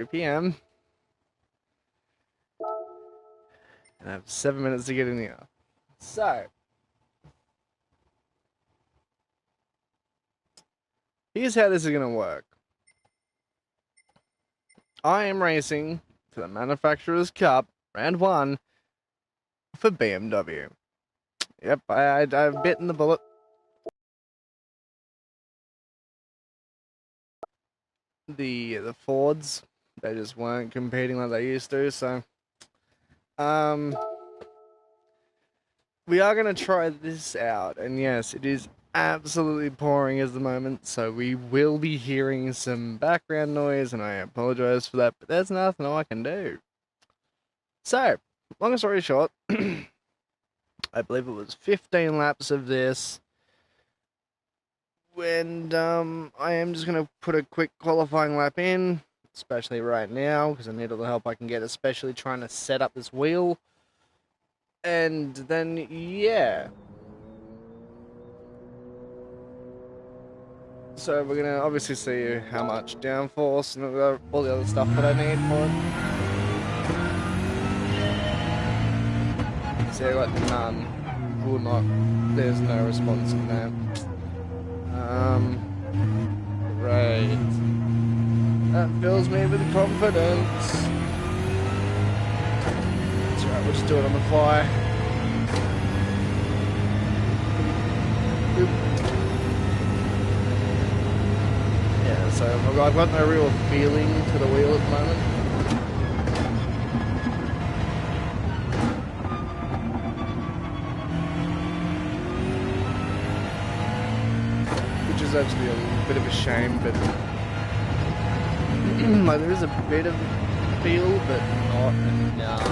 3 p.m. And I have 7 minutes to get in here. So, here's how this is going to work. I am racing for the Manufacturers' Cup, round 1, for BMW. Yep, I've bitten the bullet. The Fords, they just weren't competing like they used to, so we are going to try this out, and yes, it is absolutely pouring at the moment, so we will be hearing some background noise, and I apologize for that, but there's nothing I can do. So, long story short, I believe it was 15 laps of this, and I am just going to put a quick qualifying lap in, especially right now, because I need all the help I can get, especially trying to set up this wheel. And then, yeah. So we're going to obviously see how much downforce and all the other stuff that I need for it. See, I got none. Will not. There's no response in there. Right. That fills me with confidence. That's right, we'll just do it on the fly. Oop. Yeah, so I've got no real feeling to the wheel at the moment. Which is actually a bit of a shame, but like there is a bit of feel, but not enough.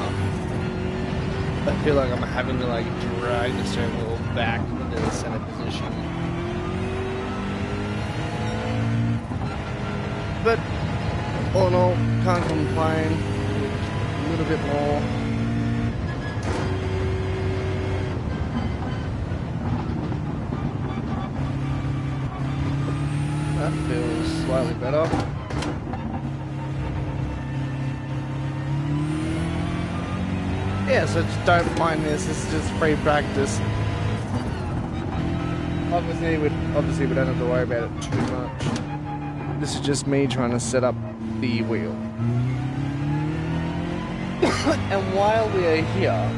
I feel like I'm having to like drag the steering wheel back into the center position. But all in all, can't complain. A little bit more. That feels slightly better. Yeah, so just don't mind this. This is just free practice. Obviously, we don't have to worry about it too much. This is just me trying to set up the wheel. And while we are here,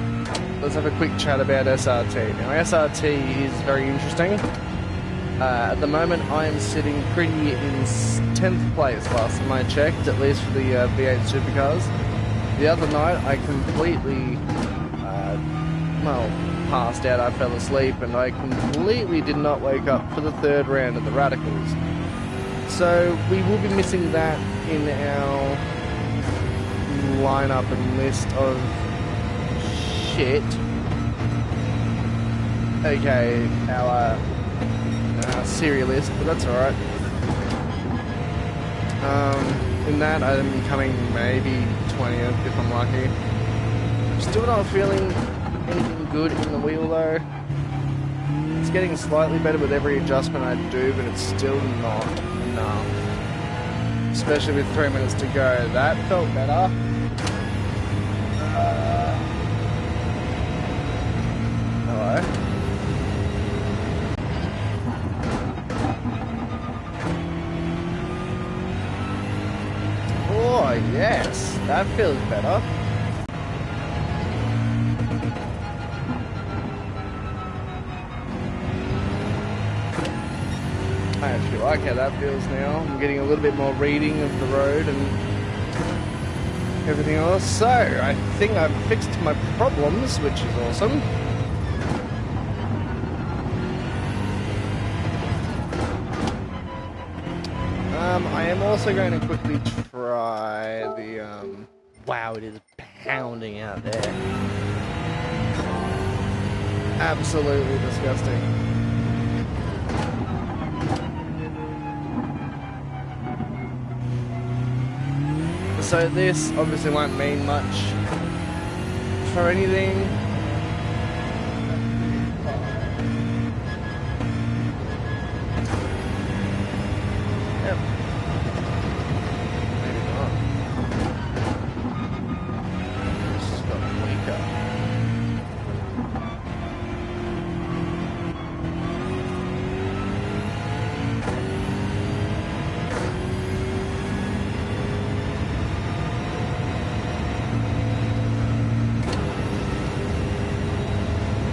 let's have a quick chat about SRT. Now, SRT is very interesting. At the moment, I am sitting pretty in 10th place last time I checked, at least for the V8 supercars. The other night, I completely, passed out. I fell asleep, and I completely did not wake up for the 3rd round of the Radicals. So, we will be missing that in our lineup and list of shit. Okay, our serial list, but that's alright. In that, I'm coming maybe 20th if I'm lucky. Still not feeling anything good in the wheel though. It's getting slightly better with every adjustment I do, but it's still not enough. Especially with 3 minutes to go. That felt better. Hello. Oh yes, that feels better. I actually like how that feels now. I'm getting a little bit more reading of the road and everything else. So, I think I've fixed my problems, which is awesome. I am also going to quickly try the, wow, it is pounding out there. Absolutely disgusting. So this obviously won't mean much for anything. Yep. Maybe not.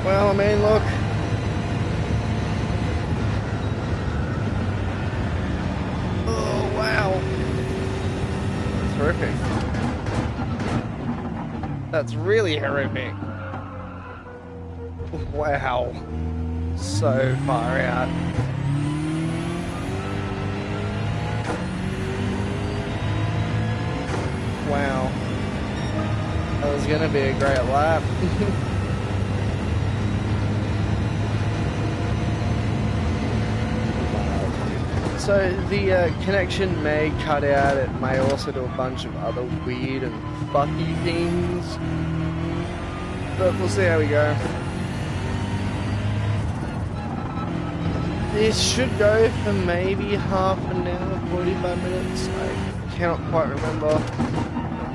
Well, I mean, look. Oh, wow. That's horrific. That's really horrific. Wow. So far out. Wow. That was going to be a great lap. So the connection may cut out, it may also do a bunch of other weird and fucky things, but we'll see how we go. This should go for maybe half an hour, 45 minutes, I cannot quite remember.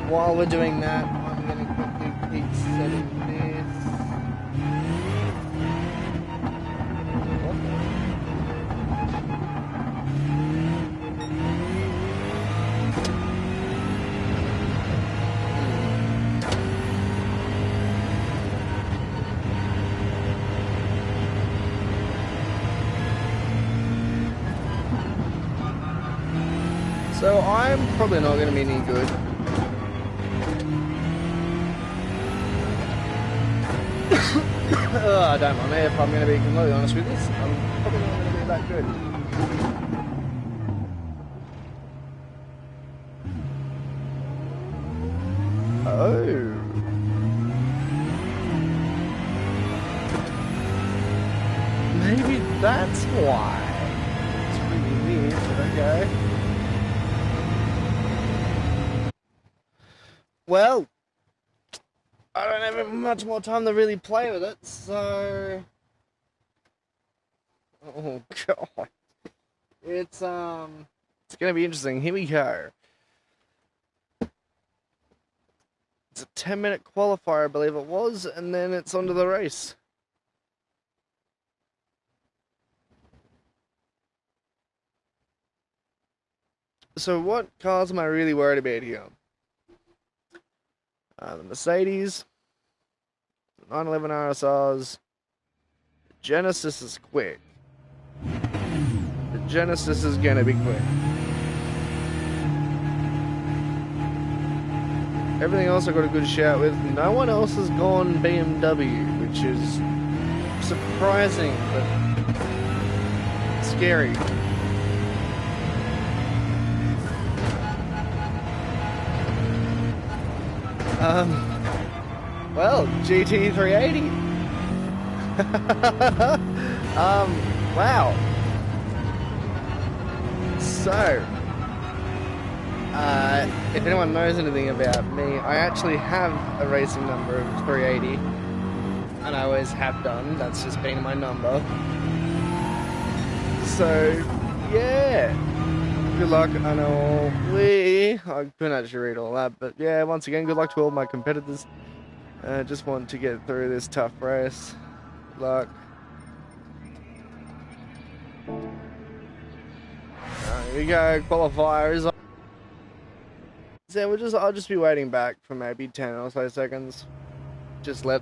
While we're doing that, I'm going to quickly keep setting this. So I'm probably not going to be any good. I don't mind me if I'm going to be completely honest with this. I'm probably not going to be that good. Oh. Maybe that's why. It's really weird, but okay. Well, I don't have much more time to really play with it, so... Oh, God. It's gonna be interesting. Here we go. It's a 10-minute qualifier, I believe it was, and then it's onto the race. So what cars am I really worried about here? The Mercedes, the 911 RSRs, the Genesis is quick. The Genesis is gonna be quick. Everything else I got a good shout with. No one else has gone BMW, which is surprising, but scary. Well, GT380. Wow. So, if anyone knows anything about me, I actually have a racing number of 380, and I always have done. That's just been my number. So, yeah. Good luck. I know I couldn't actually read all that, but yeah, once again, good luck to all my competitors. Just want to get through this tough race. Good luck. Here we go, qualifiers. So I'll just be waiting back for maybe 10 or so seconds. Just let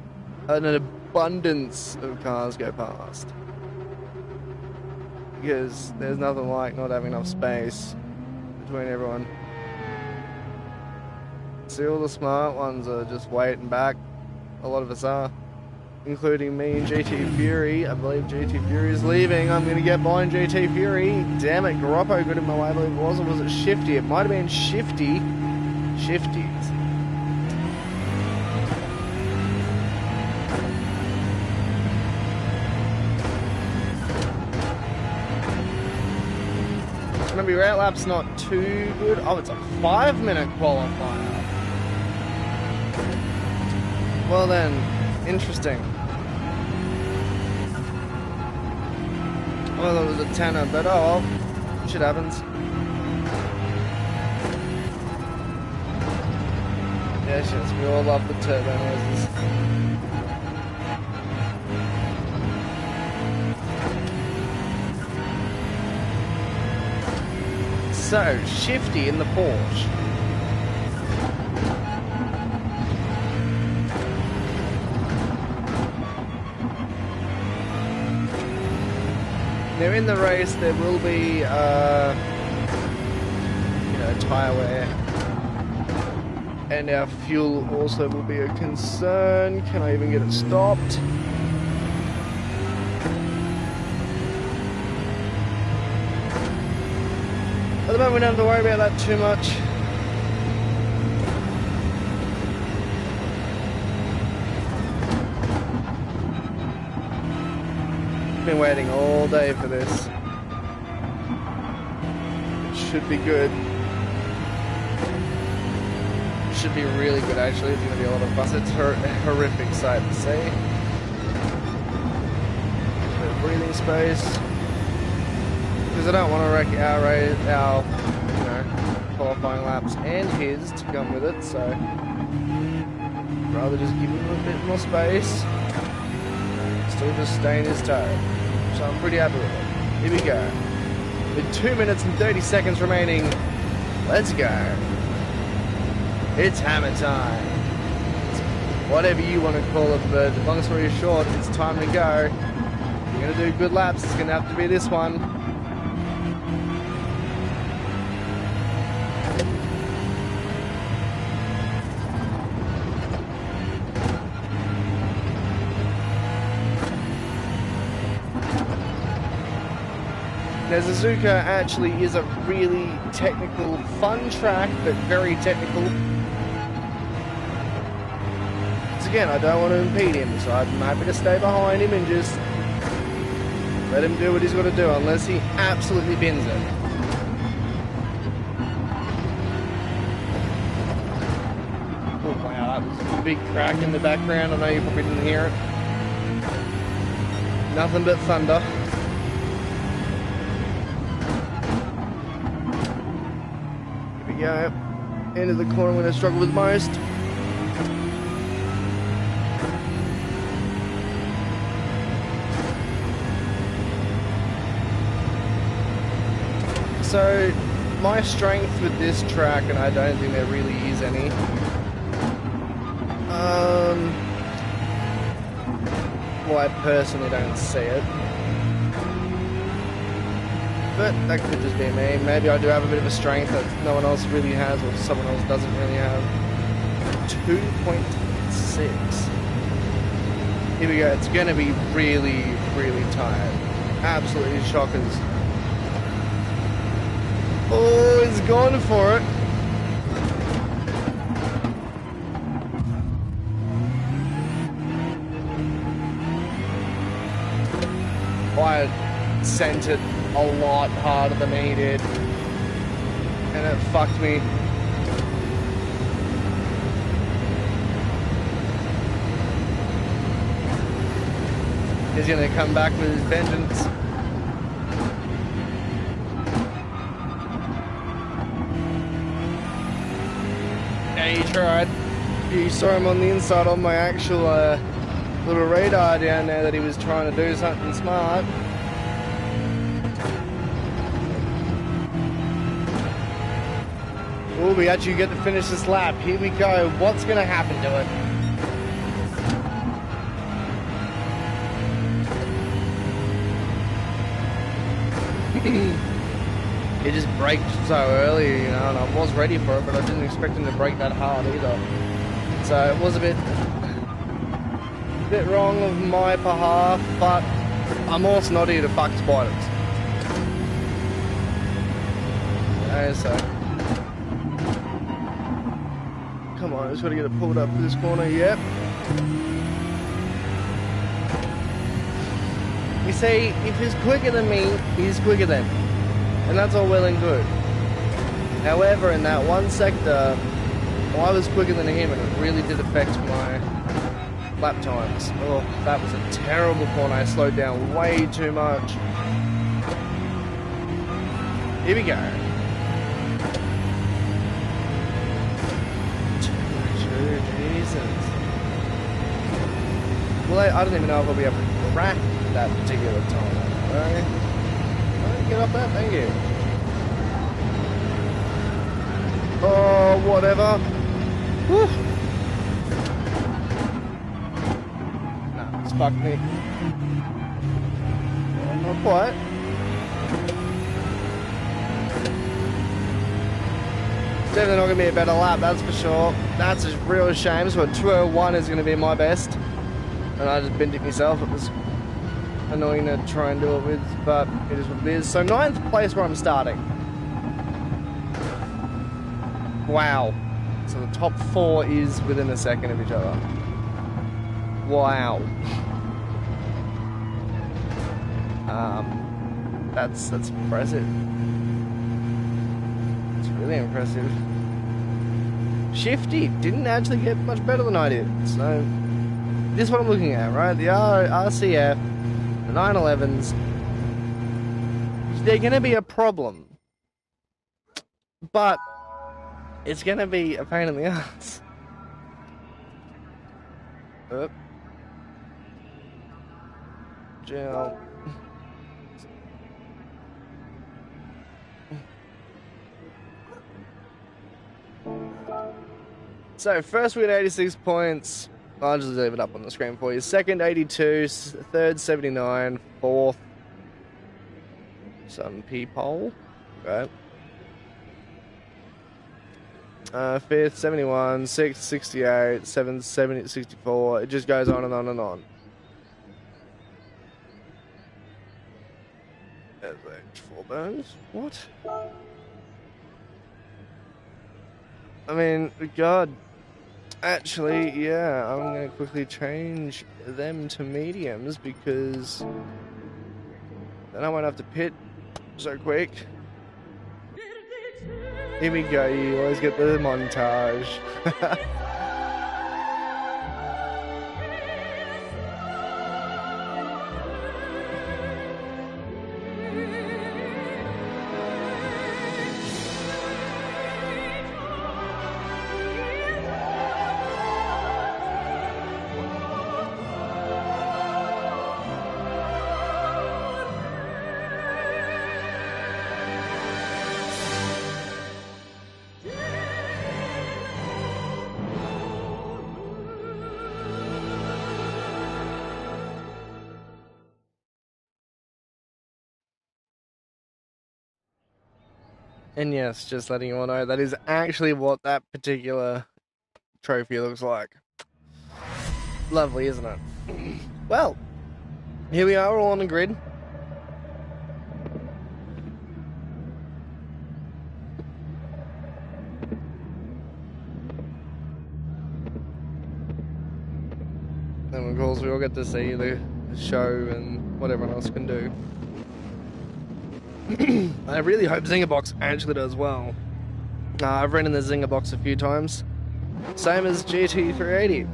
an abundance of cars go past. Because there's nothing like not having enough space between everyone. See, all the smart ones are just waiting back. A lot of us are. Including me and GT Fury. I believe GT Fury is leaving. I'm going to get behind GT Fury. Damn it, Garoppo got in my way, I believe it was. Or was it Shifty? It might have been Shifty. Shifties. Maybe route lap's not too good. Oh, it's a 5-minute qualifier. Well then, interesting. Well, it was a 10er, but oh well, shit happens. Yes, we all love the turbo noises. So, Shifty in the Porsche. Now in the race there will be, tyre wear. And our fuel also will be a concern. Can I even get it stopped? At the moment we don't have to worry about that too much. Been waiting all day for this. It should be good. Should be really good actually. It's going to be a lot of fun. It's a horrific sight to see. Bit of breathing space. Because I don't want to wreck our qualifying laps and his to come with it, so rather just give him a bit more space. Still just stay in his toe. So I'm pretty happy with it. Here we go. With 2 minutes and 30 seconds remaining, let's go. It's hammer time. It's whatever you want to call it, but long story short, it's time to go. If you're going to do good laps, it's going to have to be this one. Now, Suzuka actually is a really technical, fun track, but very technical. Once again, I don't want to impede him, so I'm happy to stay behind him and just let him do what he's got to do, unless he absolutely bins it. Oh wow, that was a big crack in the background. I know you probably didn't hear it. Nothing but thunder. Go into the corner when I struggle with most. So my strength with this track, and I don't think there really is any, well, I personally don't see it. But that could just be me. Maybe I do have a bit of a strength that no one else really has, or someone else doesn't really have. 2.6. Here we go. It's going to be really, really tight. Absolutely shockers. Oh, it's gone for it. I sent it a lot harder than he did, and it fucked me. He's gonna come back with his vengeance. Yeah, he tried. You saw him on the inside on my actual little radar down there that he was trying to do something smart. Oh, we actually get to finish this lap. Here we go. What's going to happen to it? He just braked so early, you know, and I was ready for it, but I didn't expect him to brake that hard either. So it was a bit wrong of my behalf, but I'm also not here to fuck spiders. Okay, so come on, I just got to get it pulled up for this corner. Yep. You see, if he's quicker than me, he's quicker than me. And that's all well and good. However, in that one sector, I was quicker than him, and it really did affect my lap times. Oh, that was a terrible corner. I slowed down way too much. Here we go. Jesus. Well, I don't even know if I'll be able to crack that particular time. Alright. Get up there, thank you. Oh, whatever. Whew. Nah, it's fucked me. Oh, not quite. Definitely not going to be a better lap, that's for sure. That's a real shame. So a 2:01 is going to be my best. And I just binned it myself. It was annoying to try and do it with, but it is what it is. So 9th place where I'm starting. Wow. So the top 4 is within a second of each other. Wow. That's impressive. It's really impressive. Shifty didn't actually get much better than I did. So this is what I'm looking at, right? The RCF, the 911s, they're going to be a problem. But it's going to be a pain in the ass. Oop. Gel. So first we got 86 points. I'll just leave it up on the screen for you. Second 82, third 79, fourth some people. Right. Fifth 71, sixth 68, seventh 70, 64. It just goes on and on and on. There's H4 burns. What? I mean, God. Actually, yeah, I'm going to quickly change them to mediums because then I won't have to pit so quick. Here we go, you always get the montage. And yes, just letting you all know, that is actually what that particular trophy looks like. Lovely, isn't it? Well, here we are all on the grid. And of course we all get to see the show and what everyone else can do. I really hope Zinger Box actually does well. I've ridden the Zinger Box a few times. Same as GT380.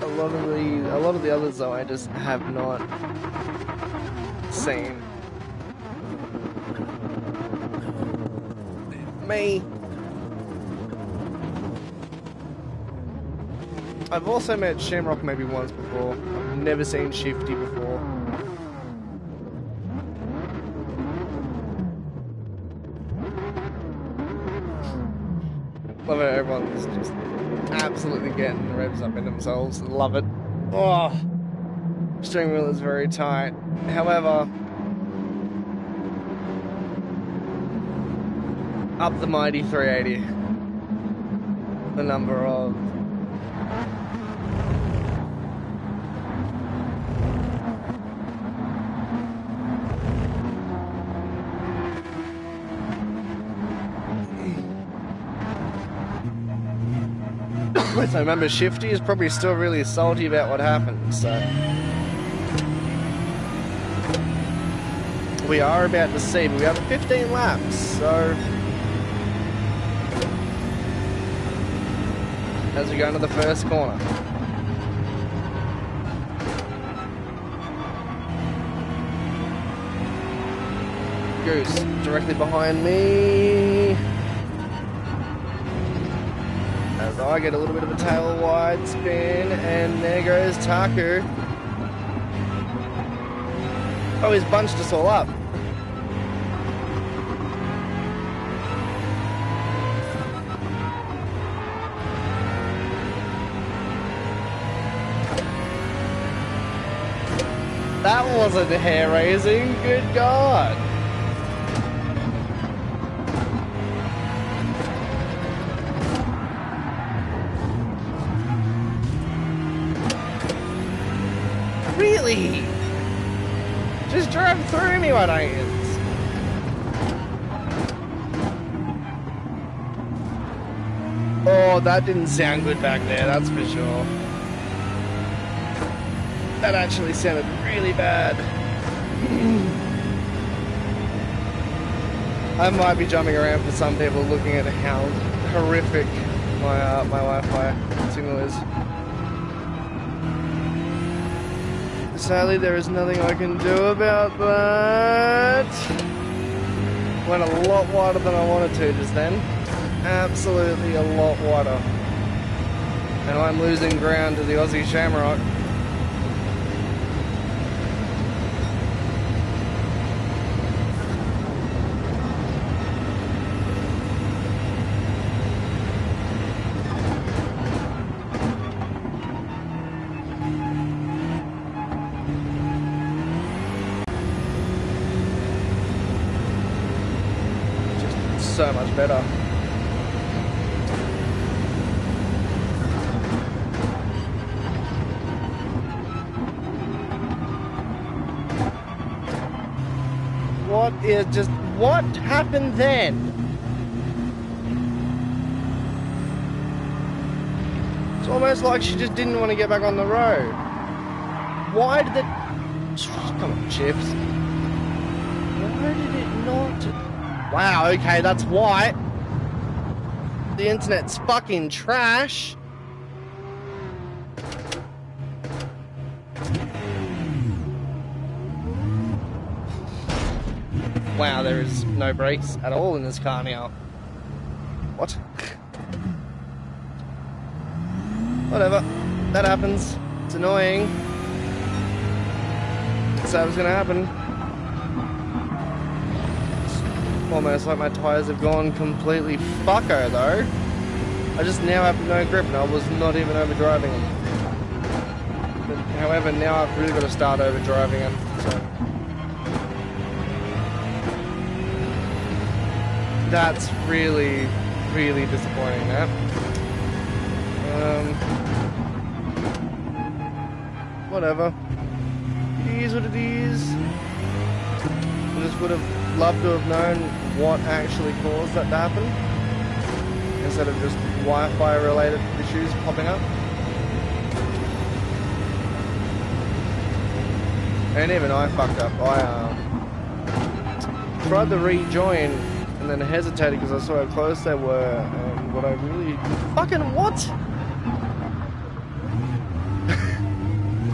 A lot of the others though I just have not seen. Me. I've also met Shamrock maybe once before. I've never seen Shifty before. Love it, everyone's just absolutely getting the revs up in themselves. Love it. Oh, steering wheel is very tight. However, up the mighty 380. The number of so remember, Shifty is probably still really salty about what happened, so we are about to see, but we have 15 laps, so as we go into the first corner. Goose directly behind me. As I get a little bit of a tail wide spin, and there goes Taku. Oh, he's bunched us all up. That wasn't hair-raising, good God. Really? Just drive through me, why don't you? Oh, that didn't sound good back there, that's for sure. That actually sounded really bad. I might be jumping around for some people looking at how horrific my Wi-Fi signal is. Sadly, there is nothing I can do about that. Went a lot wider than I wanted to just then. Absolutely a lot wider. And I'm losing ground to the Aussie Shamrock. Just so much better. What happened then? It's almost like she just didn't want to get back on the road. Why did it... Come on, Chips. Why did it not... Wow, okay, that's why. The internet's fucking trash. Wow, there is no brakes at all in this car now. What? Whatever. That happens. It's annoying. So it was gonna happen. It's almost like my tyres have gone completely fucko though. I just now have no grip and I was not even overdriving them. But, however, now I've really got to start overdriving it. So. That's really, really disappointing, that. Whatever. It is what it is. I just would have loved to have known what actually caused that to happen, instead of just Wi-Fi related issues popping up. And even I fucked up. I tried to rejoin and then hesitated because I saw how close they were, and what I really... Fucking what?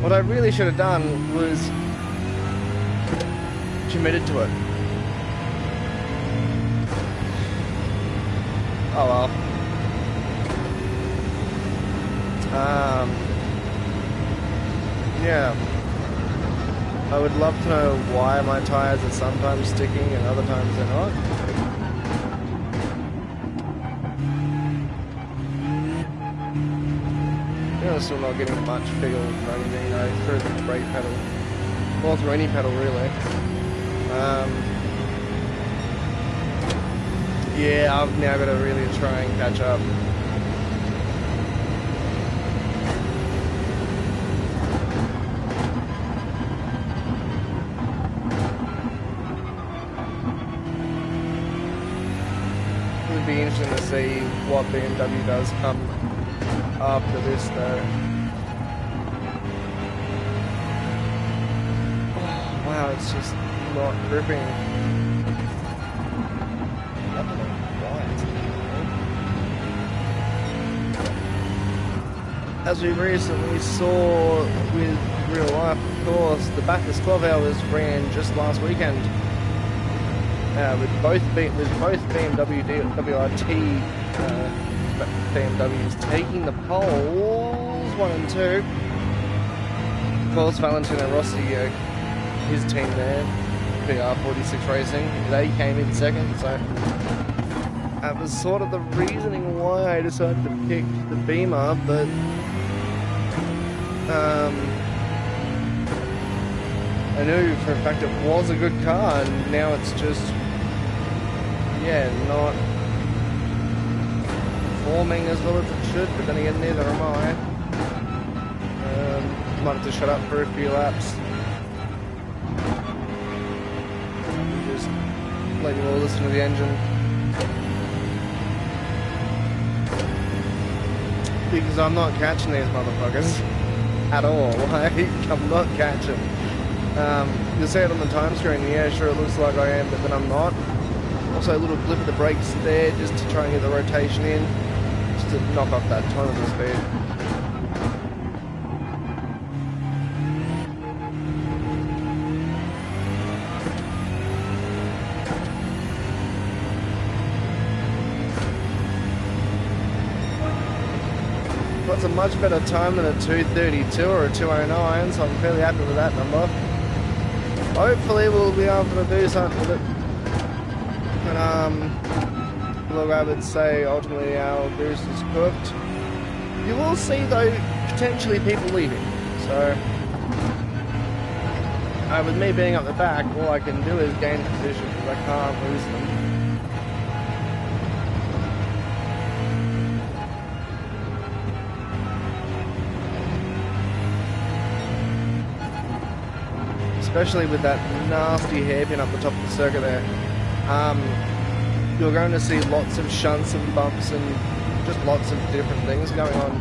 What I really should have done was committed to it. Oh well. Yeah. I would love to know why my tyres are sometimes sticking and other times they're not. I'm still not getting much feel or anything, through the brake pedal. Or through any pedal, really. Yeah, I've now got to really try and catch up. It would be interesting to see what BMW does come after this though. Oh, wow, it's just not gripping. I don't know why it's... As we recently saw with real life, of course, the Bathurst 12 Hours ran just last weekend. With both BMW WRT BMWs taking the poles 1 and 2. Of course, Valentino Rossi, his team there, PR46 Racing, they came in second, so that was sort of the reasoning why I decided to pick the Beamer, but I knew for a fact it was a good car, and now it's just, yeah, not performing as well as it should, but then again, neither am I. Might have to shut up for a few laps. Just let you all listen to the engine. Because I'm not catching these motherfuckers at all. Like, I'm not catching. You'll see it on the time screen. Yeah, sure, it looks like I am, but then I'm not. Also, a little blip of the brakes there just to try and get the rotation in, just to knock off that ton of the speed. That's a much better time than a 2:32 or a 2:09, so I'm fairly happy with that number. Hopefully we'll be able to do something with it. And look, I would say ultimately our boost is cooked. You will see though potentially people leaving. So with me being up the back, all I can do is gain position because I can't lose them. Especially with that nasty hairpin up the top of the circuit there. You're going to see lots of shunts and bumps and just lots of different things going on,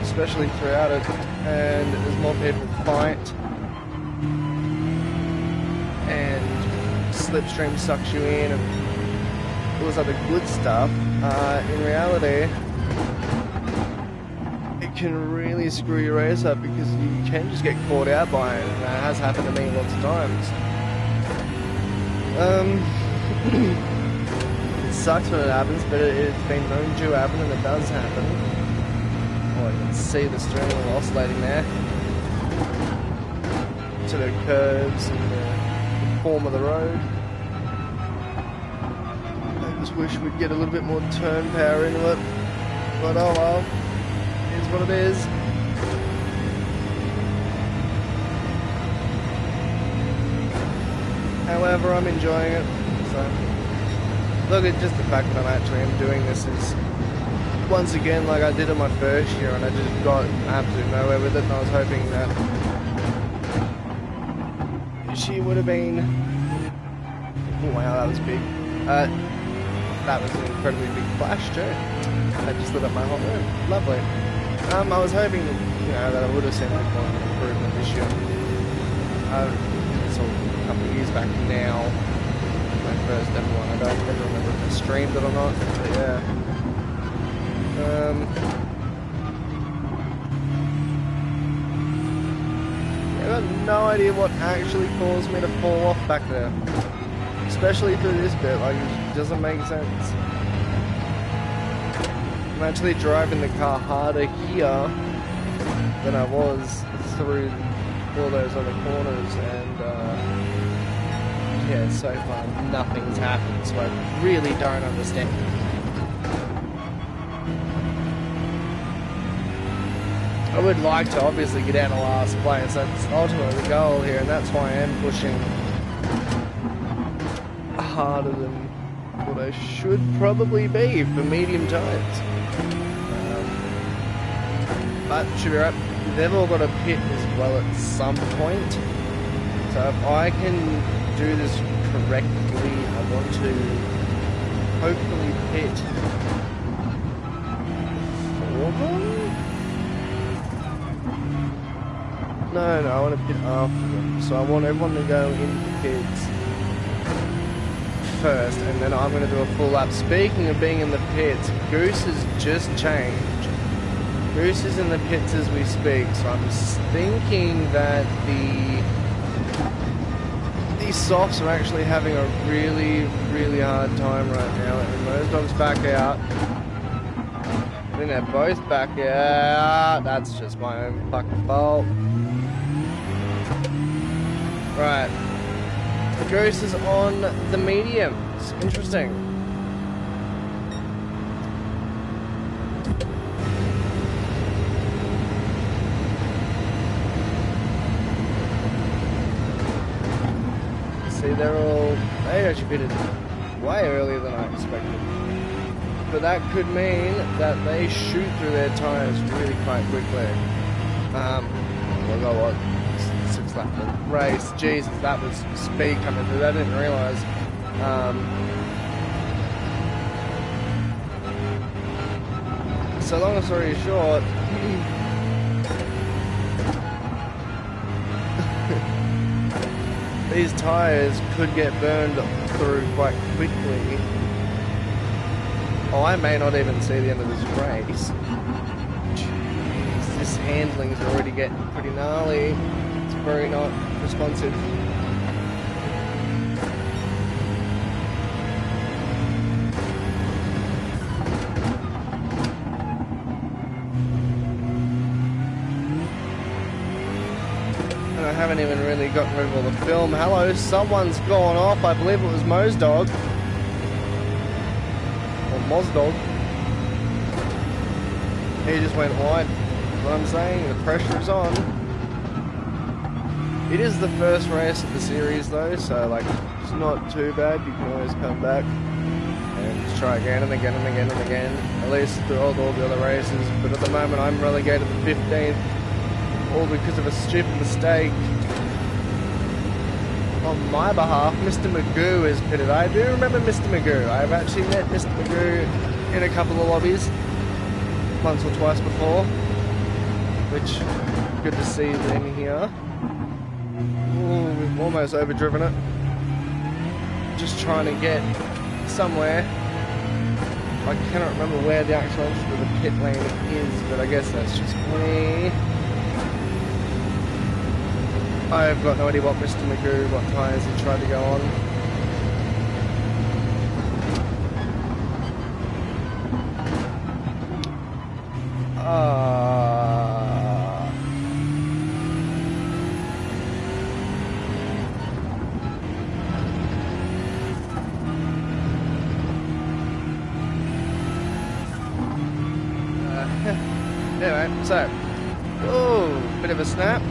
especially throughout it, and as more people fight and slipstream sucks you in and all this other good stuff, in reality it can really screw your race up because you can just get caught out by it, and that has happened to me lots of times. It sucks when it happens, but it's been known to happen, and it does happen. Oh, you can see the steering wheel oscillating there to the curves and the form of the road. I just wish we'd get a little bit more turn power into it, but oh well. What it is. However, I'm enjoying it. So, look at just the fact that I'm actually doing this is once again like I did in my first year, and I just got absolutely nowhere with it. And I was hoping that she would have been. Oh, wow, that was big. That was an incredibly big flash too. I just lit up my whole room. Lovely. I was hoping, that I would have seen a bit more improvement this year. It's all a couple of years back now. My first ever one. I don't ever remember if I streamed it or not, but yeah. I've got no idea what actually caused me to fall off back there. Especially through this bit, like, it doesn't make sense. I'm actually driving the car harder here than I was through all those other corners, and yeah, so far nothing's happened, so I really don't understand. I would like to obviously get out of last place, that's ultimately the goal here, and that's why I am pushing harder than what I should probably be for medium times. But should be right. They've all got to pit as well at some point. So if I can do this correctly, I want to hopefully pit for them? No, I want to pit after them. So I want everyone to go in the pits first, and then I'm going to do a full lap. Speaking of being in the pits, Goose has just changed. Goose is in the pits as we speak, so I'm thinking that these softs are actually having a really, really hard time right now. And those dogs back out. I think they're both back out. That's just my own fucking fault. Right. Goose is on the mediums. Interesting. see, they actually pitted way earlier than I expected. But that could mean that they shoot through their tyres really quite quickly. We'll go what? 6 lap race. Jesus, that was speed coming through. I didn't realise. So long story short, these tyres could get burned through quite quickly. Oh, I may not even see the end of this race. Jeez, this handling's already getting pretty gnarly. It's very not responsive. And I haven't even really gotten rid of all the film. Hello, someone's gone off. I believe it was Mo's dog. Mozdog. He just went wide. What I'm saying, the pressure is on. It is the first race of the series though, so like it's not too bad. You can always come back and just try again and again and again and again. At least through all the other races. But at the moment I'm relegated to 15th, all because of a stupid mistake. On my behalf, Mr. Magoo is pitted. I do remember Mr. Magoo. I've actually met Mr. Magoo in a couple of lobbies, once or twice before, which good to see them here. Ooh, we've almost overdriven it. Just trying to get somewhere. I cannot remember where the actual entrance of the pit lane is, but I guess that's just me. I've got no idea what Mr. Magoo, what tyres he tried to go on. Anyway, so, oh, bit of a snap.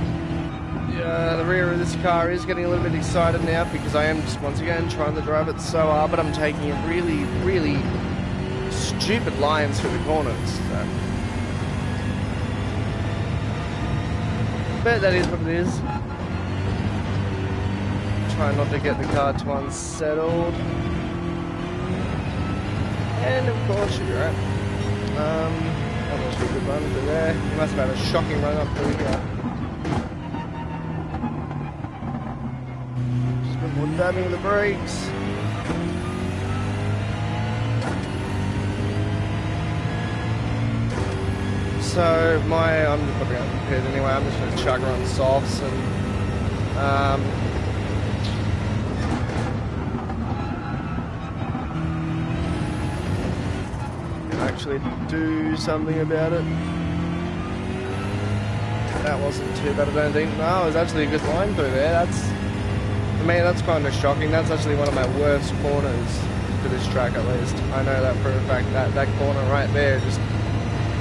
The rear of this car is getting a little bit excited now because I am just once again trying to drive it so hard, but I'm taking it really, really stupid lines through the corners. So. But that is what it is. Try not to get the car too unsettled. And of course, you're right. That was a good run through there. You must have had a shocking run up through here. We're dabbing the brakes. So I'm just probably going to pit anyway. I'm just going to chug her on softs and actually do something about it. That wasn't too bad, I don't think. No, it was actually a good line through there. I mean, that's kind of shocking. That's actually one of my worst corners for this track, at least. I know that for a fact. That corner right there just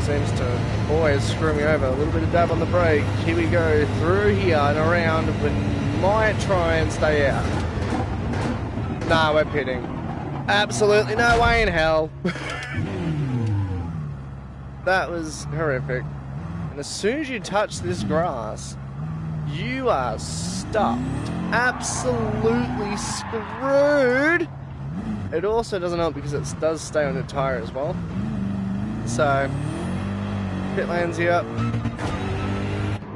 seems to always screw me over. A little bit of dab on the brake. Here we go, through here and around. We might try and stay out. Nah, we're pitting. Absolutely no way in hell. That was horrific. And as soon as you touch this grass, you are stuffed. Absolutely screwed. It also doesn't help because it does stay on the tyre as well. So, pit lane's here.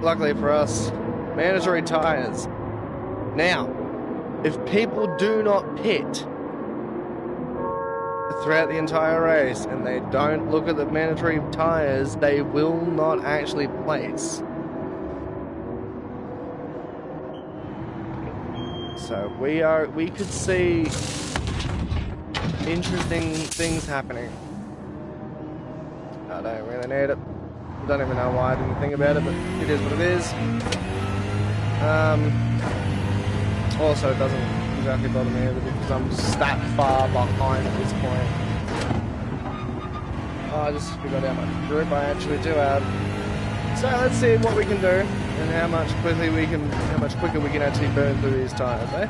Luckily for us, mandatory tyres. Now, if people do not pit throughout the entire race and they don't look at the mandatory tyres, they will not actually place. So we could see interesting things happening. I don't really need it. I don't even know why I didn't think about it, but it is what it is. Also, it doesn't exactly bother me either because I'm just that far behind at this point. Oh, I just forgot how much grip I actually do have. So let's see what we can do and how much quicker we can actually burn through these tyres, eh?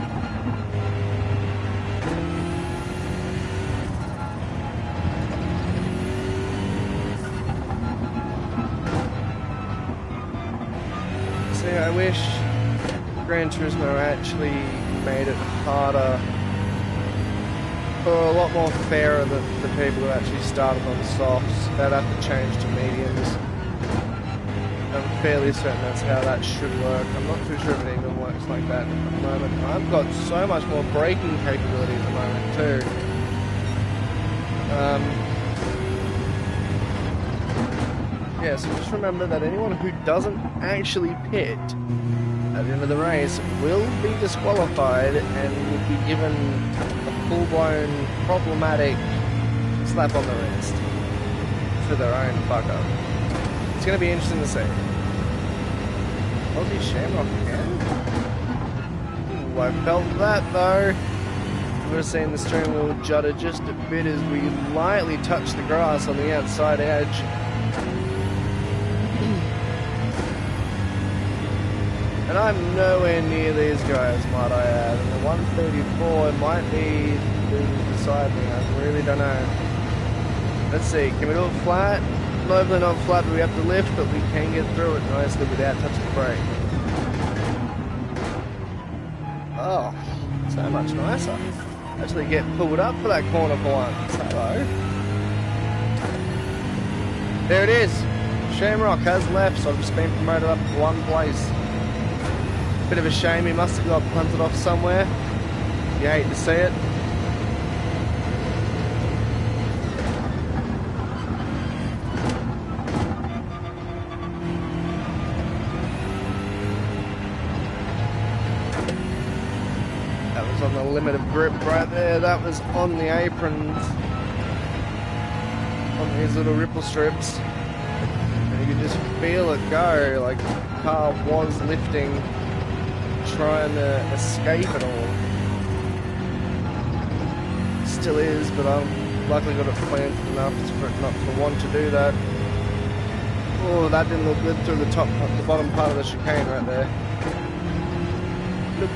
I wish Gran Turismo actually made it harder, or a lot more fairer than the people who actually started on softs. They'd have to change to mediums. I'm fairly certain that's how that should work. I'm not too sure if it even works like that at the moment. I've got so much more braking capability at the moment too. Yeah, so just remember that anyone who doesn't actually pit at the end of the race will be disqualified and will be given a full-blown problematic slap on the wrist for their own fuck-up. It's going to be interesting to see. Aussie Shamrock again? Ooh, I felt that though. We're have seen the steering wheel judder just a bit as we lightly touch the grass on the outside edge. And I'm nowhere near these guys, might I add. And the 134 might be beside me. I really don't know. Let's see. Can we do it flat? Hopefully not flat, but we have to lift, but we can get through it nicely without touching the brake. Oh, so much nicer. Actually get pulled up for that corner for once. Hello. There it is. Shamrock has left, so I've just been promoted up to one place. Bit of a shame, he must have got punted off somewhere. You hate to see it. That was on the limit of grip right there. That was on the aprons. On these little ripple strips. And you could just feel it go, like the car was lifting, trying to escape it all. Still is, but I'm luckily got it planted enough for it not to want to do that. Oh, that didn't look good through the bottom part of the chicane right there. Look.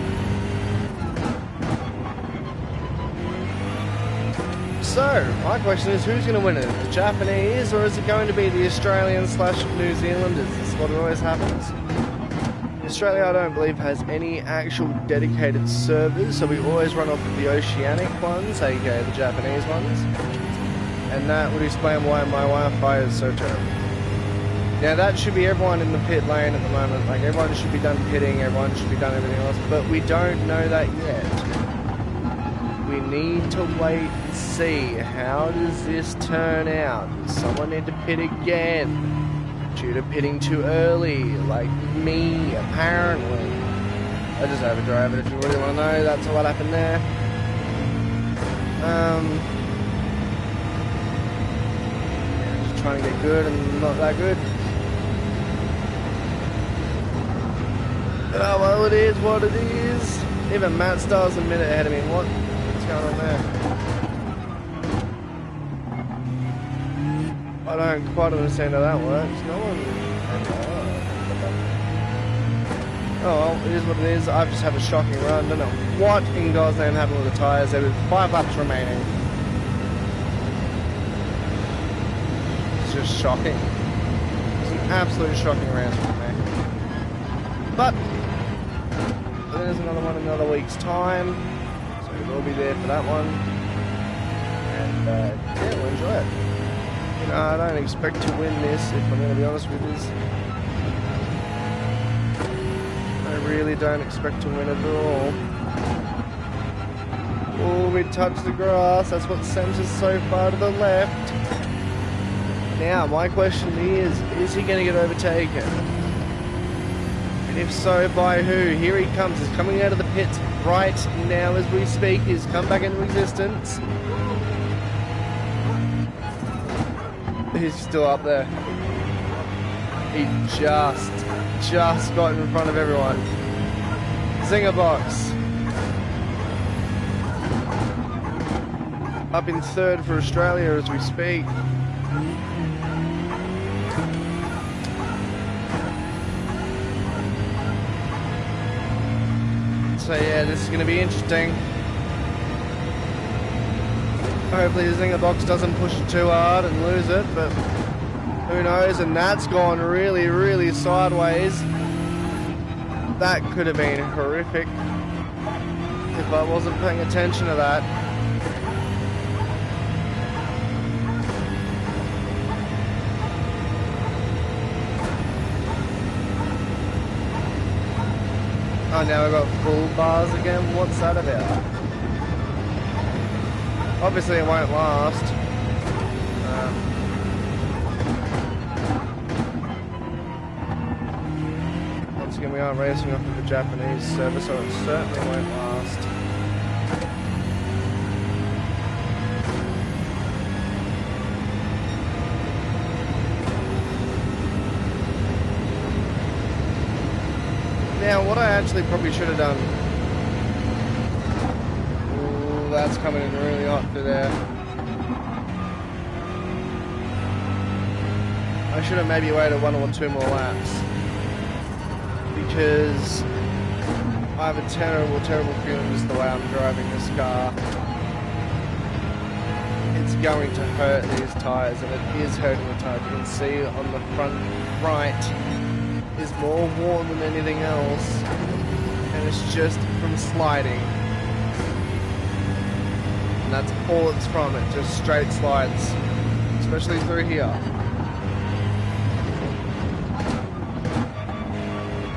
So, my question is, who's going to win it? The Japanese, or is it going to be the Australian/New Zealanders? This is what always happens. Australia, I don't believe, has any actual dedicated servers, so we always run off of the oceanic ones, aka the Japanese ones. And that would explain why my Wi-Fi is so terrible. Now that should be everyone in the pit lane at the moment, like everyone should be done pitting, everyone should be done everything else, but we don't know that yet. We need to wait and see, how does this turn out? Does someone need to pit again? Due to pitting too early, like me, apparently. I just overdrive it if you really want to know. That's what happened there. Yeah, just trying to get good and not that good. Oh, well, it is what it is. Even Matt Starr's a minute ahead of me. What's going on there? I don't quite understand how that works. No one... Oh well, it is what it is. I've just had a shocking run. Don't know what in God's name happened with the tyres. There were 5 laps remaining. It's just shocking. It's an absolute shocking round for me. But there's another one in another week's time. So we'll be there for that one. And yeah, we'll enjoy it. You know, I don't expect to win this, if I'm going to be honest with you. I really don't expect to win at all. Oh, we touched the grass. That's what sends us so far to the left. Now, my question is he going to get overtaken? And if so, by who? Here he comes. He's coming out of the pits right now as we speak. He's come back into existence. He's still up there. He just got in front of everyone. Zinger box. Up in 3rd for Australia as we speak. So yeah, this is going to be interesting. Hopefully the Zinger box doesn't push it too hard and lose it, but who knows? And that's gone really, really sideways. That could have been horrific if I wasn't paying attention to that. Oh, now I've got full bars again? What's that about? Obviously it won't last. Once again, we are racing off of the Japanese server, so it certainly won't last. Now, what I actually probably should have done... Ooh, that's coming in really hot through there. I should have maybe waited 1 or 2 more laps. Because I have a terrible, terrible feeling just the way I'm driving this car. It's going to hurt these tyres, and it is hurting the tyres. You can see on the front right is more worn than anything else, and it's just from sliding. And that's all it's from, it just straight slides, especially through here. I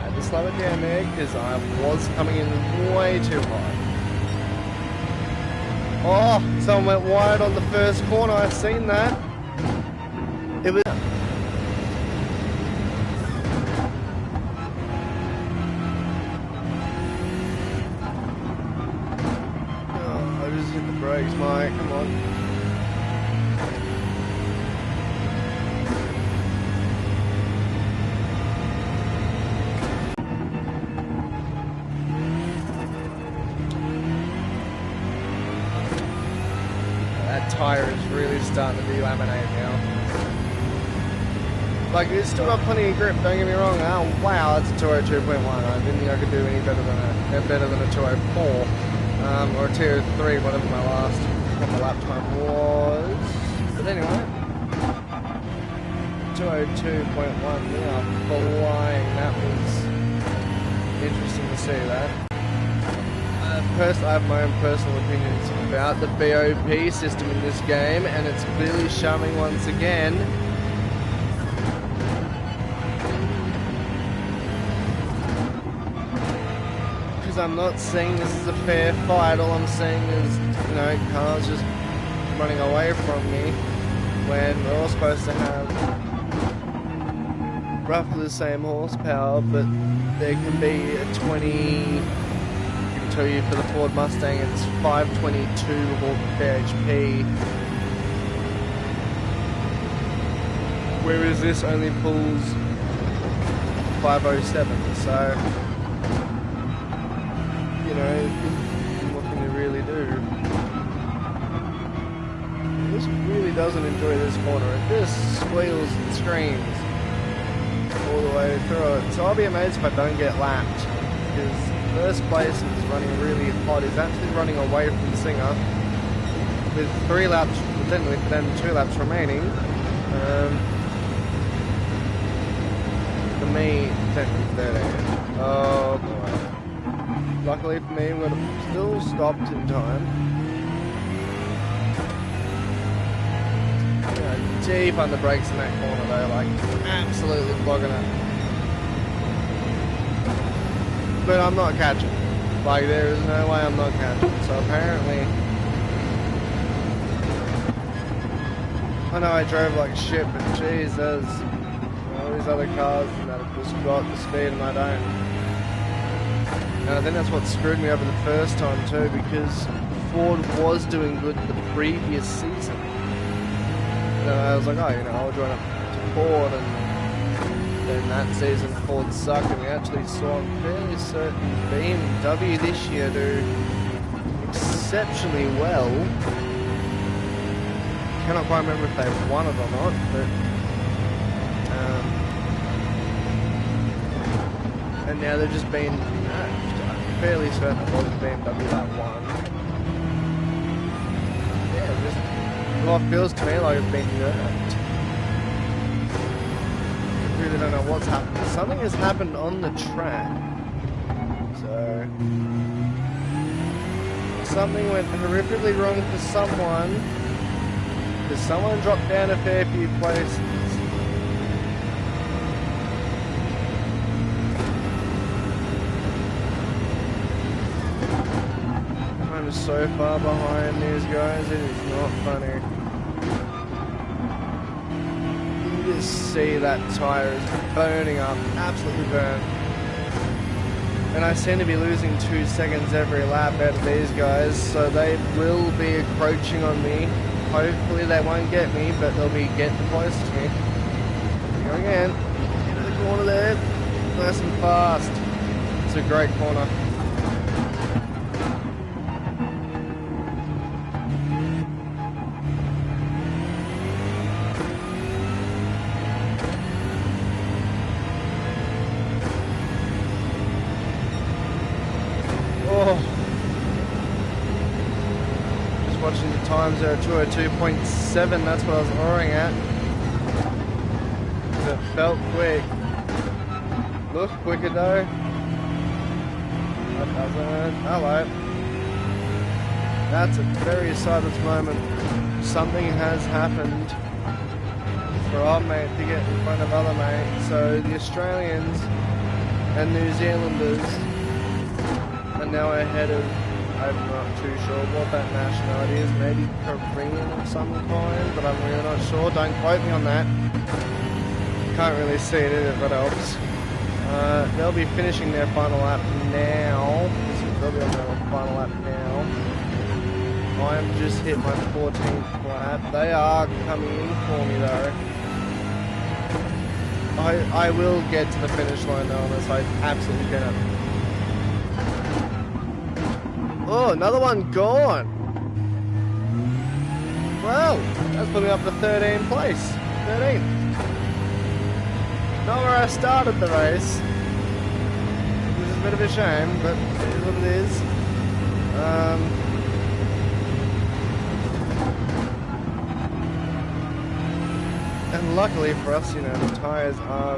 had to slow it down there because I was coming in way too high. Oh, someone went wide on the first corner, I've seen that. It was... Brakes, Mike, come on. That tyre is really starting to delaminate now. Like, it's still got plenty of grip, don't get me wrong. Oh, wow, that's a 202.1. I didn't think I could do any better than a 204. Or a 203, whatever my last lap time was. But anyway, 202.1, yeah, flying. That was interesting to see that. I have my own personal opinions about the BOP system in this game, and it's clearly showing once again. I'm not saying this is a fair fight. All I'm saying is, you know, cars just running away from me when we're all supposed to have roughly the same horsepower, but there can be a 20, I can tell you for the Ford Mustang it's 522 bhp, whereas this only pulls 507, so you know, what can you really do? This really doesn't enjoy this corner. It just squeals and screams all the way through it. So I'll be amazed if I don't get lapped, because first place is running really hot. He's actually running away from the Singer with 3 laps, technically then 2 laps remaining. For me, technically 13. Oh boy. Luckily for me, we would have still stopped in time. Deep on the brakes in that corner though, like absolutely flogging it. But I'm not catching. Like there is no way I'm not catching. So apparently, I know I drove like shit, but geez, there's all these other cars that have just got the speed and I don't. And I think that's what screwed me over the first time too, because Ford was doing good the previous season. And I was like, oh, you know, I'll join up to Ford, and then that season Ford sucked, and we actually saw, I'm fairly certain, BMW this year do exceptionally well. Cannot quite remember if they won it or not, but and now they're just being I'm fairly certain it wasn't BMW that won. Yeah, just well, it feels to me like it's been nerfed. I really don't know what's happened. Something has happened on the track So something went horrifically wrong for someone, because someone dropped down a fair few places. I'm so far behind these guys, it is not funny. You can just see that tyre is burning up, absolutely burnt. And I seem to be losing 2 seconds every lap out of these guys, so they will be encroaching on me. Hopefully they won't get me, but they'll be getting close to me. Go again, into the corner there, nice and fast. It's a great corner. Just watching the times there, 202.7, that's what I was roaring at. It felt quick. Looked quicker though. That doesn't. Hello. That's a very silent moment. Something has happened for our mate to get in front of other mate. So the Australians and New Zealanders are now ahead of, I'm not too sure what that nationality is, maybe Korean of some kind, but I'm really not sure, don't quote me on that. Can't really see it if it helps. They'll be finishing their final lap now. They'll be on their final lap now. I'm just hit my 14th lap. They are coming in for me though. I will get to the finish line though, unless I absolutely cannot. Oh, another one gone. Well, that's putting up to 13th place. 13th. Not where I started the race. Which is a bit of a shame, but it is what it is. And luckily for us, you know, the tyres are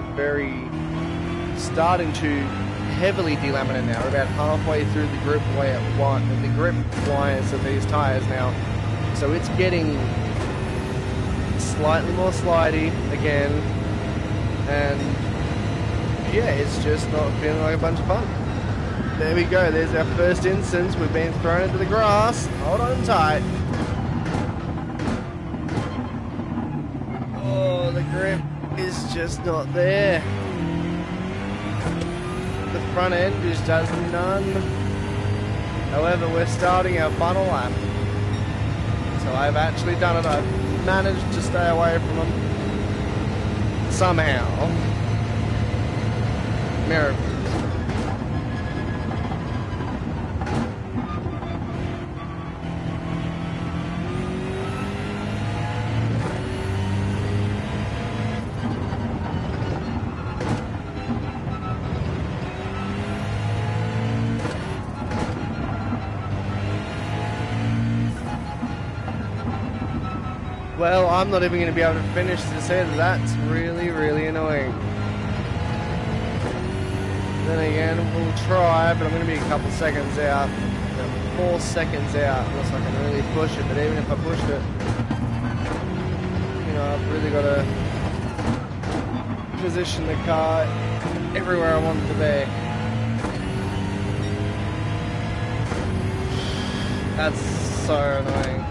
starting to heavily delaminate now. We're about halfway through the grip wires of these tyres now. So it's getting slightly more slidey again. And yeah, it's just not feeling like a bunch of fun. There we go, there's our first instance. We've been thrown into the grass. Hold on tight. Oh, the grip is just not there. The front end just does none. However, we're starting our final lap. So I've actually done it. I've managed to stay away from them. Somehow. Miracles. Well, I'm not even going to be able to finish this either. That's really, really annoying. Then again, we'll try, but I'm going to be a couple seconds out. 4 seconds out, unless I can really push it. But even if I push it, you know, I've really got to position the car everywhere I want it to be. That's so annoying.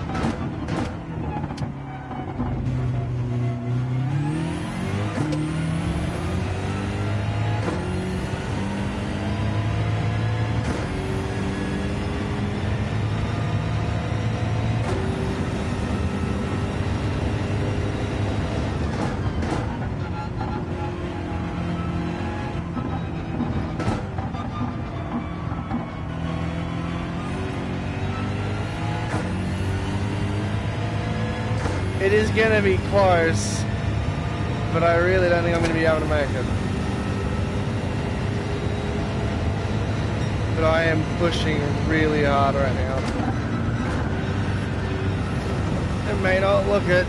It is going to be close, but I really don't think I'm going to be able to make it. But I am pushing really hard right now. It may not look it,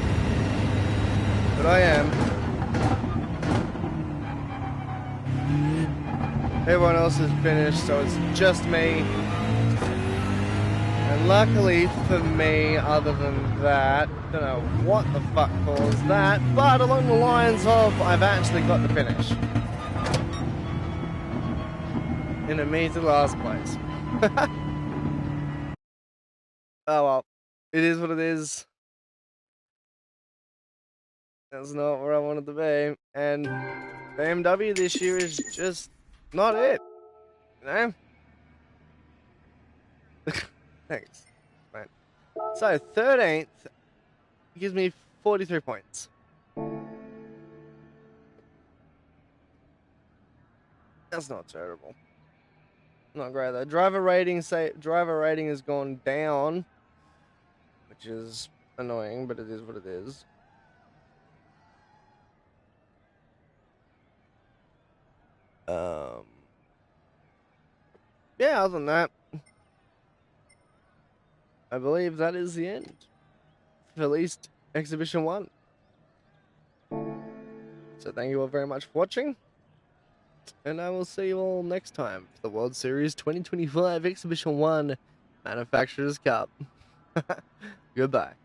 but I am. Everyone else is finished, so it's just me. And luckily for me, other than that, don't know what the fuck caused that, but along the lines of I've actually got the finish. In a measly last place. Oh well, it is what it is. That's not where I wanted to be, and BMW this year is just not it, you know? Thanks, man. So, 13th gives me 43 points. That's not terrible. Not great though. Driver rating has gone down, which is annoying, but it is what it is. Yeah, other than that, I believe that is the end. For at least Exhibition 1. So thank you all very much for watching. And I will see you all next time for the World Series 2025 Exhibition 1 Manufacturers Cup. Goodbye.